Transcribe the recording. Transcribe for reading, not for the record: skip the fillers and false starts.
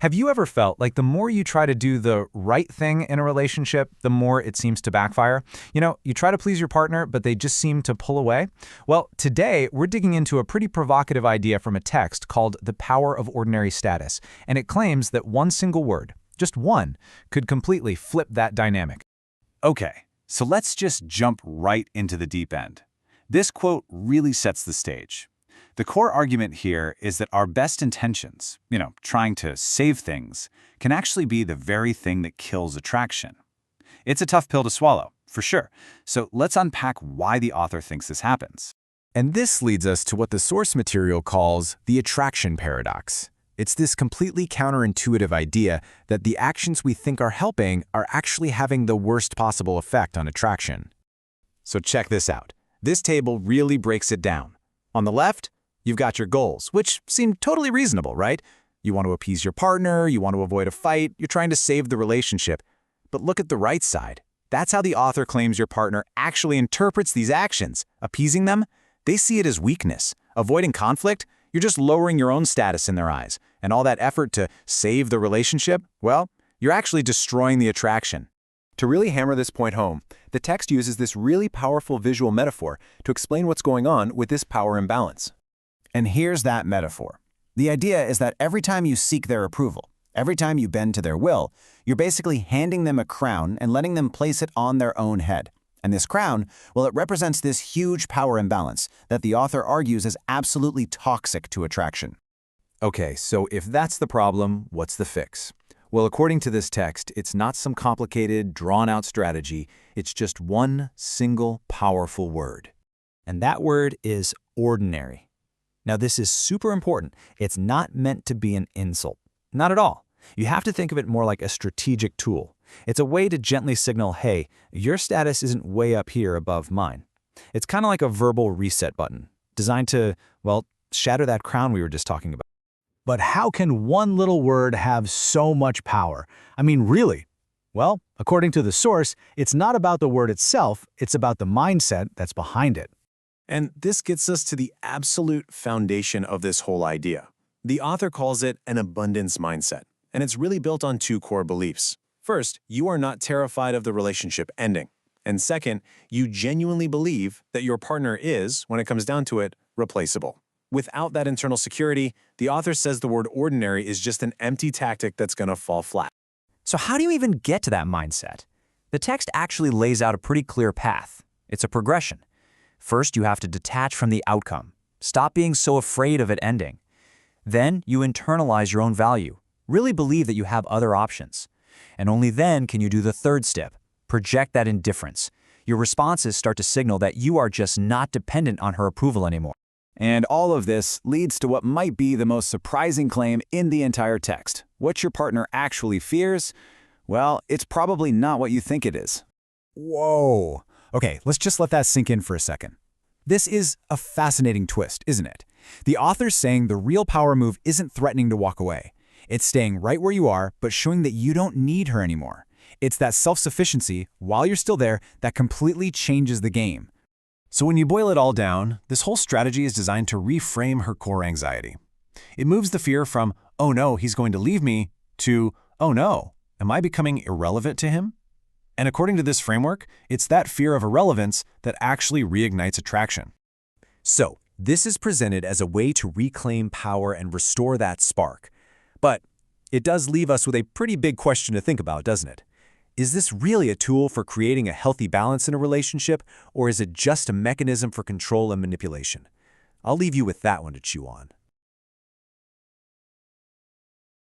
Have you ever felt like the more you try to do the right thing in a relationship, the more it seems to backfire? You try to please your partner, but they just seem to pull away? Well, today we're digging into a pretty provocative idea from a text called The Power of Ordinary Status, and it claims that one single word, just one, could completely flip that dynamic. Okay, so let's just jump right into the deep end. This quote really sets the stage. The core argument here is that our best intentions, trying to save things, can actually be the very thing that kills attraction. It's a tough pill to swallow, for sure. So let's unpack why the author thinks this happens. And this leads us to what the source material calls the attraction paradox. It's this completely counterintuitive idea that the actions we think are helping are actually having the worst possible effect on attraction. So check this out. This table really breaks it down. On the left, you've got your goals, which seem totally reasonable, right? You want to appease your partner, you want to avoid a fight, you're trying to save the relationship. But look at the right side. That's how the author claims your partner actually interprets these actions. Appeasing them, they see it as weakness. Avoiding conflict, you're just lowering your own status in their eyes. And all that effort to save the relationship, well, you're actually destroying the attraction. To really hammer this point home, the text uses this really powerful visual metaphor to explain what's going on with this power imbalance. And here's that metaphor. The idea is that every time you seek their approval, every time you bend to their will, you're basically handing them a crown and letting them place it on their own head. And this crown, well, it represents this huge power imbalance that the author argues is absolutely toxic to attraction. Okay, so if that's the problem, what's the fix? Well, according to this text, it's not some complicated, drawn-out strategy. It's just one single, powerful word. And that word is ordinary. Now, this is super important. It's not meant to be an insult. Not at all. You have to think of it more like a strategic tool. It's a way to gently signal, hey, your status isn't way up here above mine. It's kind of like a verbal reset button, designed to, well, shatter that crown we were just talking about. But how can one little word have so much power? I mean, really? Well, according to the source, it's not about the word itself, it's about the mindset that's behind it. And this gets us to the absolute foundation of this whole idea. The author calls it an abundance mindset, and it's really built on two core beliefs. First, you are not terrified of the relationship ending. And second, you genuinely believe that your partner is, when it comes down to it, replaceable. Without that internal security, the author says the word ordinary is just an empty tactic that's going to fall flat. So how do you even get to that mindset? The text actually lays out a pretty clear path. It's a progression. First, you have to detach from the outcome. Stop being so afraid of it ending. Then, you internalize your own value. Really believe that you have other options. And only then can you do the third step. Project that indifference. Your responses start to signal that you are just not dependent on her approval anymore. And all of this leads to what might be the most surprising claim in the entire text. What your partner actually fears? Well, it's probably not what you think it is. Whoa. Okay, let's just let that sink in for a second. This is a fascinating twist, isn't it? The author's saying the real power move isn't threatening to walk away. It's staying right where you are, but showing that you don't need her anymore. It's that self-sufficiency, while you're still there, that completely changes the game. So when you boil it all down, this whole strategy is designed to reframe her core anxiety. It moves the fear from, oh no, he's going to leave me, to, oh no, am I becoming irrelevant to him? And according to this framework, it's that fear of irrelevance that actually reignites attraction. So, this is presented as a way to reclaim power and restore that spark. But it does leave us with a pretty big question to think about, doesn't it? Is this really a tool for creating a healthy balance in a relationship, or is it just a mechanism for control and manipulation? I'll leave you with that one to chew on.